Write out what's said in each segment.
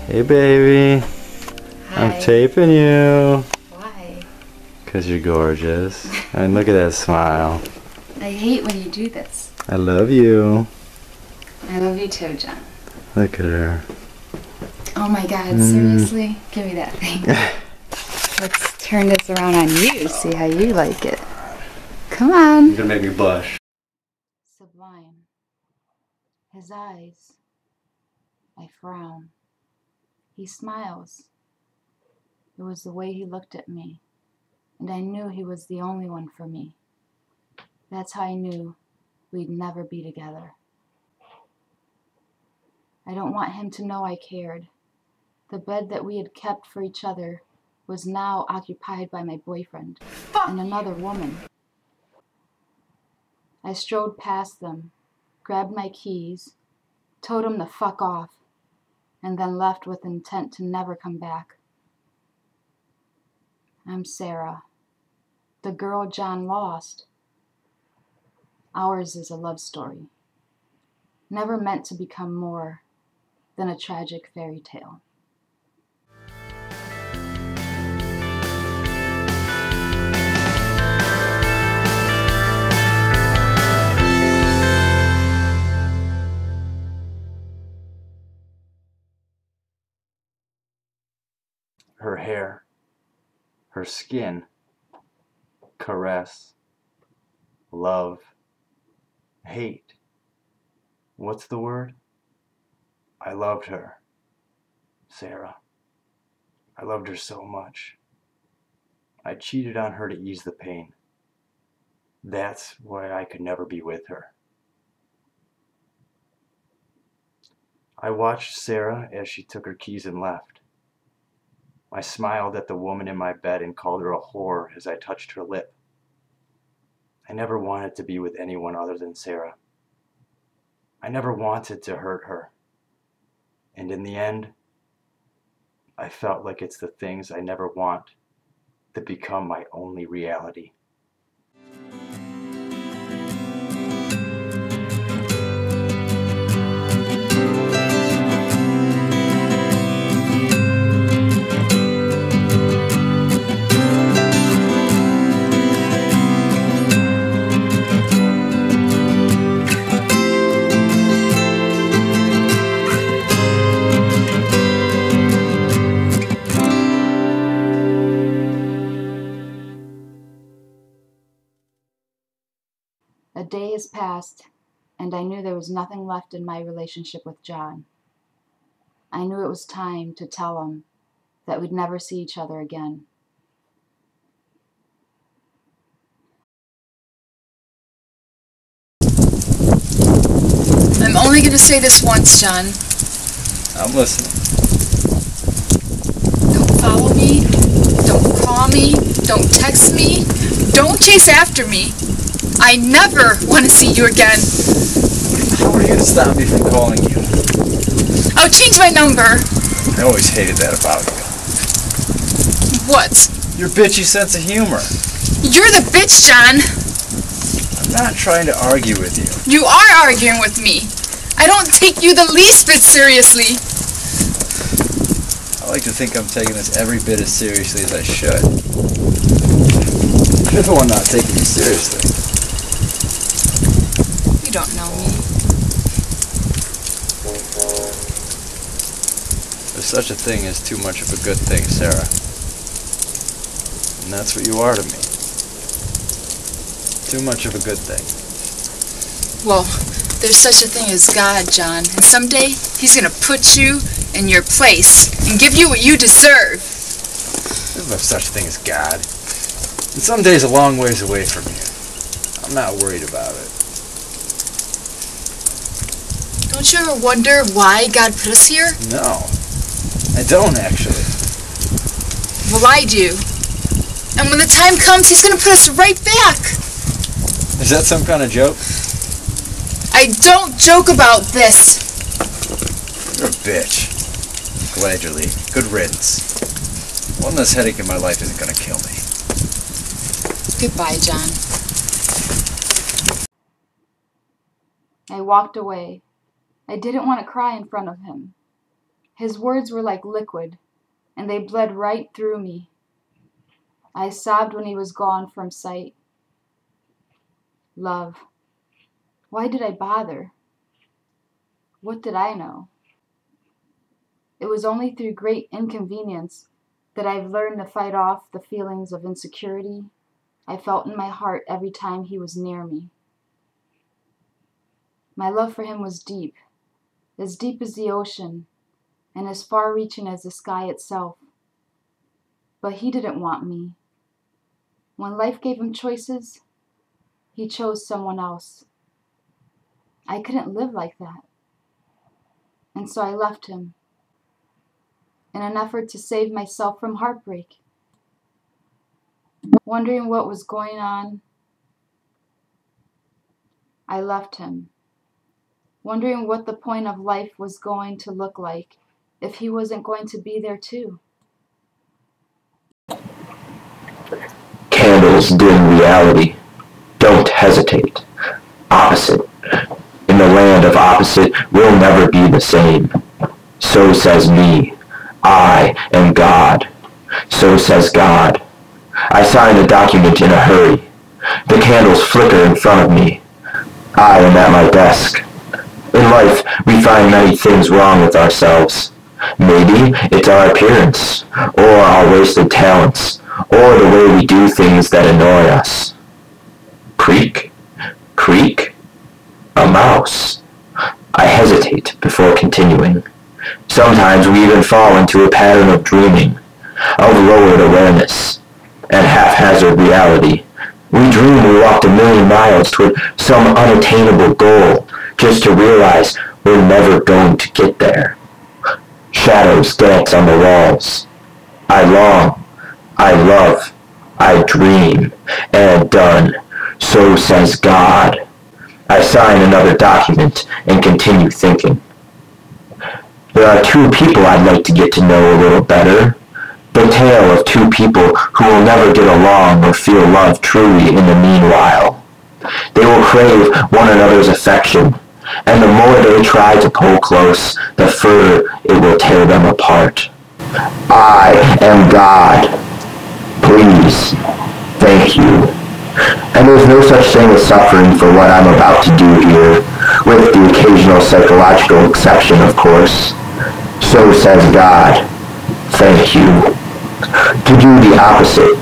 Hey baby. Hi. I'm taping you. Why? Cause you're gorgeous. And look at that smile. I hate when you do this. I love you. I love you too, John. Look at her. Oh my god, seriously? Give me that thing. Let's turn this around on you, see how you like it. Come on. You're gonna make me blush. Sublime. His eyes. I frown. He smiles. It was the way he looked at me, and I knew he was the only one for me. That's how I knew we'd never be together. I don't want him to know I cared. The bed that we had kept for each other was now occupied by my boyfriend and another woman. I strode past them, grabbed my keys, told him to fuck off, and then left with intent to never come back. I'm Sarah, the girl John lost. Ours is a love story, never meant to become more than a tragic fairy tale. Her hair, her skin, caress, love, hate. What's the word? I loved her, Sarah. I loved her so much. I cheated on her to ease the pain. That's why I could never be with her. I watched Sarah as she took her keys and left. I smiled at the woman in my bed and called her a whore as I touched her lip. I never wanted to be with anyone other than Sarah. I never wanted to hurt her. And in the end, I felt like it's the things I never want that become my only reality. A day has passed, and I knew there was nothing left in my relationship with John. I knew it was time to tell him that we'd never see each other again. I'm only going to say this once, John. I'm listening. Don't follow me. Don't call me. Don't text me. Don't chase after me. I never want to see you again. How are you going to stop me from calling you? I'll change my number. I always hated that about you. What? Your bitchy sense of humor. You're the bitch, John. I'm not trying to argue with you. You are arguing with me. I don't take you the least bit seriously. I like to think I'm taking this every bit as seriously as I should. You're the one not taking me seriously. You don't know me. There's such a thing as too much of a good thing, Sarah. And that's what you are to me. Too much of a good thing. Well, there's such a thing as God, John. And someday, He's going to put you in your place and give you what you deserve. There's no such thing as God. And some days a long ways away from you. I'm not worried about it. Don't you ever wonder why God put us here? No. I don't, actually. Well, I do. And when the time comes, He's going to put us right back. Is that some kind of joke? I don't joke about this. You're a bitch. Glad you're leaving. Good riddance. One less headache in my life isn't gonna kill me. Goodbye, John. I walked away. I didn't want to cry in front of him. His words were like liquid, and they bled right through me. I sobbed when he was gone from sight. Love. Why did I bother? What did I know? It was only through great inconvenience that I've learned to fight off the feelings of insecurity I felt in my heart every time he was near me. My love for him was deep as the ocean, and as far-reaching as the sky itself. But he didn't want me. When life gave him choices, he chose someone else. I couldn't live like that. And so I left him, in an effort to save myself from heartbreak. Wondering what was going on, I left him, wondering what the point of life was going to look like if he wasn't going to be there too. Candles dim reality. Don't hesitate. Opposite. In the land of opposite, we'll never be the same. So says me. I am God. So says God. I signed a document in a hurry. The candles flicker in front of me. I am at my desk. In life, we find many things wrong with ourselves. Maybe it's our appearance, or our wasted talents, or the way we do things that annoy us. Creak, creak, a mouse. I hesitate before continuing. Sometimes we even fall into a pattern of dreaming, of lowered awareness, and haphazard reality. We dream we walked 1,000,000 miles toward some unattainable goal, just to realize we're never going to get there. Shadows dance on the walls. I long, I love, I dream, and done. So says God. I sign another document and continue thinking. There are two people I'd like to get to know a little better. The tale of two people who will never get along or feel love truly in the meanwhile. They will crave one another's affection, and the more they try to pull close, the further it will tear them apart. I am God. Please. Thank you. And there's no such thing as suffering for what I'm about to do here, with the occasional psychological exception, of course. So says God. Thank you. To do the opposite,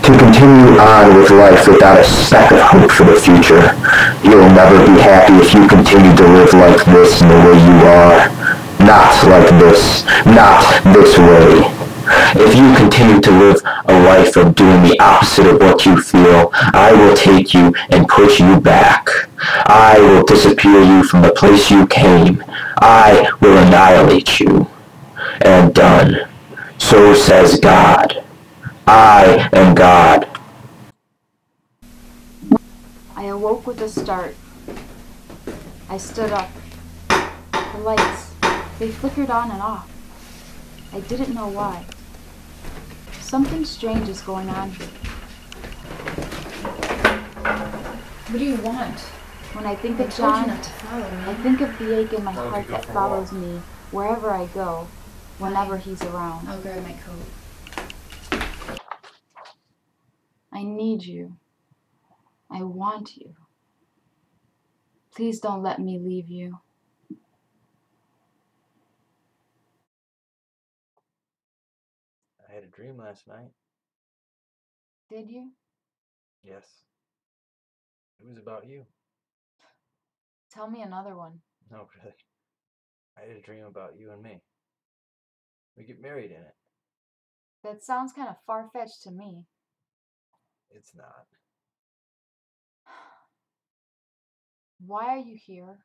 to continue on with life without a speck of hope for the future. You'll never be happy if you continue to live like this in the way you are. Not like this, not this way. If you continue to live a life of doing the opposite of what you feel, I will take you and put you back. I will disappear you from the place you came. I will annihilate you. And done. So says God. I am God. I awoke with a start. I stood up. The lights, they flickered on and off. I didn't know why. Something strange is going on here. What do you want? When I think I of told you John, not to follow me. I think of the ache in my heart go that for a follows me wherever I go, whenever he's around. I'll grab my coat. I need you. I want you. Please don't let me leave you. I had a dream last night. Did you? Yes. It was about you. Tell me another one. No, really. I had a dream about you and me. We get married in it. That sounds kind of far-fetched to me. It's not. Why are you here?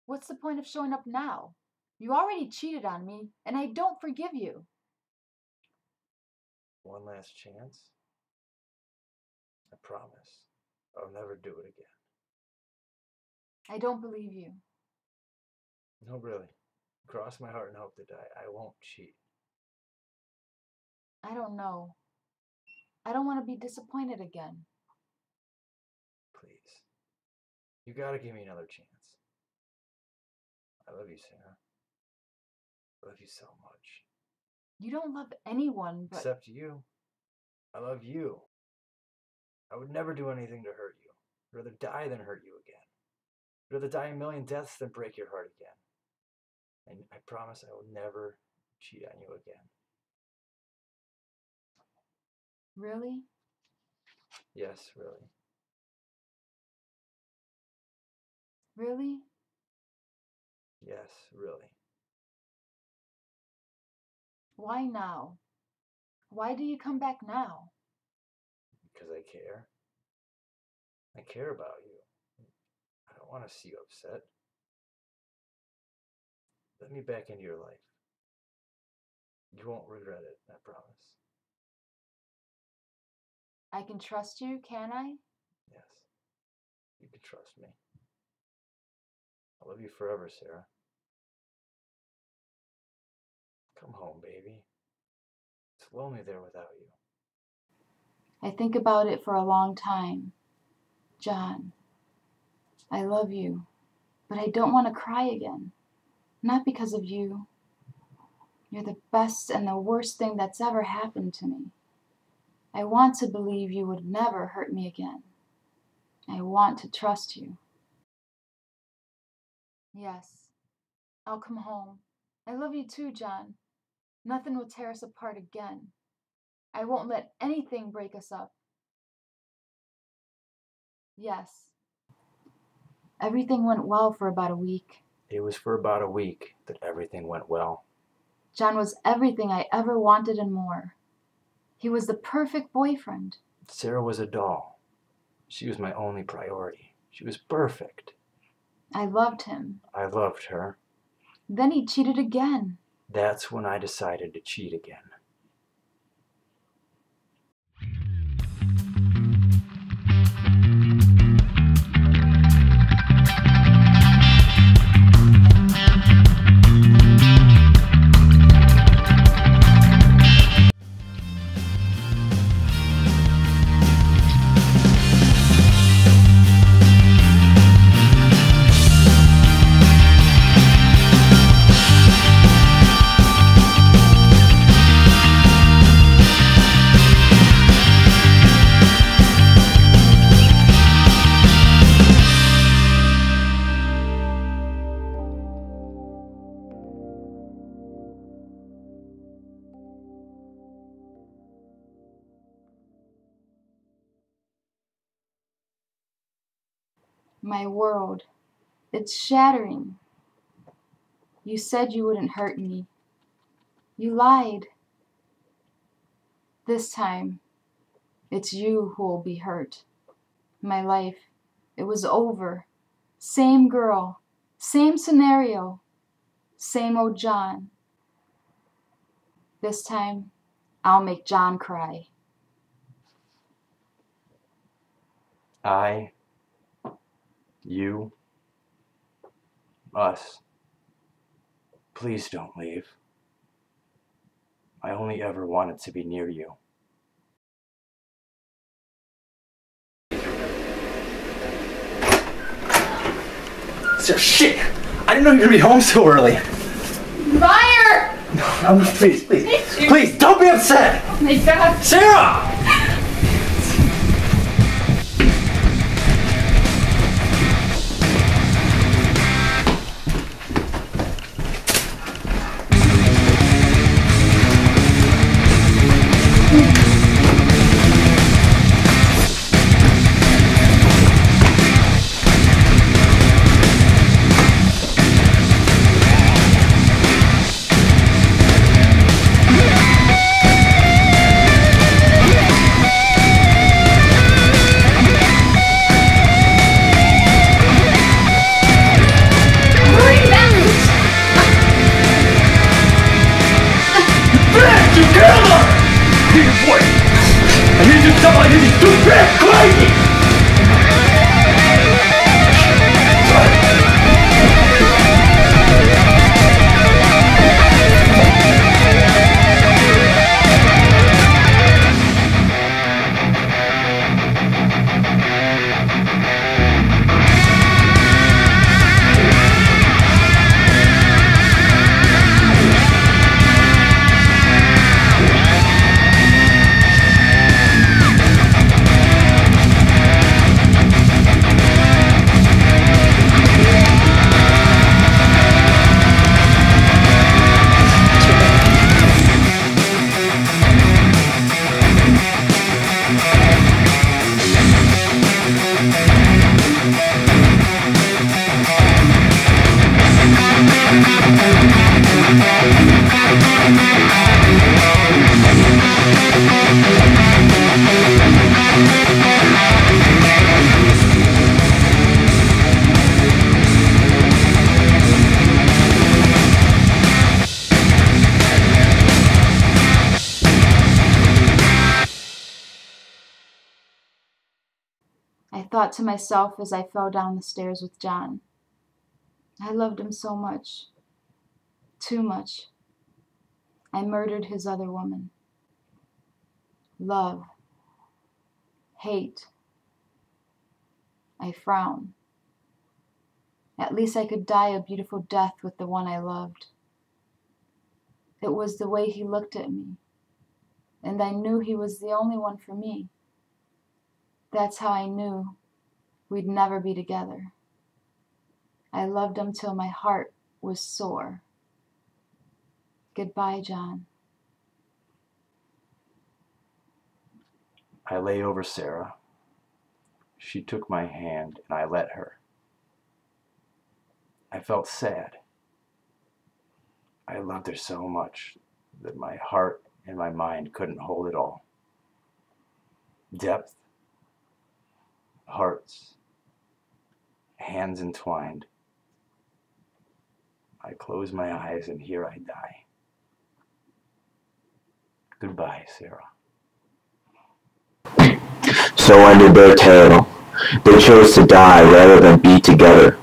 What's the point of showing up now? You already cheated on me, and I don't forgive you. One last chance. I promise. I'll never do it again. I don't believe you. No, really. Cross my heart and hope to die. I won't cheat. I don't know. I don't want to be disappointed again. Please. You gotta give me another chance. I love you, Sarah. I love you so much. You don't love anyone, but Except you. I love you. I would never do anything to hurt you. I'd rather die than hurt you again. I'd rather die a million deaths than break your heart again. And I promise I will never cheat on you again. really? Yes, really. Really? Yes, really. Why now? Why do you come back now? Because I care. I care about you. I don't want to see you upset. Let me back into your life. You won't regret it, I promise. I can trust you, can I? Yes. You can trust me. I love you forever, Sarah. Come home, baby. It's lonely there without you. I think about it for a long time. John, I love you, but I don't want to cry again. Not because of you. You're the best and the worst thing that's ever happened to me. I want to believe you would never hurt me again. I want to trust you. Yes, I'll come home. I love you too, John. Nothing will tear us apart again. I won't let anything break us up. Yes. Everything went well for about a week. It was for about a week that everything went well. John was everything I ever wanted and more. He was the perfect boyfriend. Sarah was a doll. She was my only priority. She was perfect. I loved him. I loved her. Then he cheated again. That's when I decided to cheat again. My world. It's shattering. You said you wouldn't hurt me. You lied. This time, it's you who will be hurt. My life, it was over. Same girl, same scenario, same old John. This time, I'll make John cry. I, you, us. Please don't leave. I only ever wanted to be near you. Sarah, shit! I didn't know you were gonna be home so early. Fire! Please, don't be upset! Oh my God. Sarah! thought to myself as I fell down the stairs with John. I loved him so much. Too much. I murdered his other woman. Love. Hate. I frown. At least I could die a beautiful death with the one I loved. It was the way he looked at me, and I knew he was the only one for me. That's how I knew we'd never be together. I loved him till my heart was sore. Goodbye, John. I lay over Sarah. She took my hand and I let her. I felt sad. I loved her so much that my heart and my mind couldn't hold it all. Depth, hearts, hands entwined. I close my eyes and here I die. Goodbye, Sarah. So ended their tale. They chose to die rather than be together.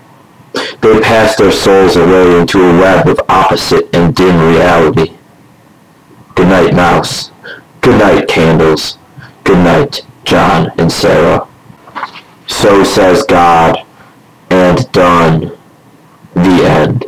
They passed their souls away into a web of opposite and dim reality. Good night, Mouse. Good night, Candles. Good night, John and Sarah. So says God, and done. The end.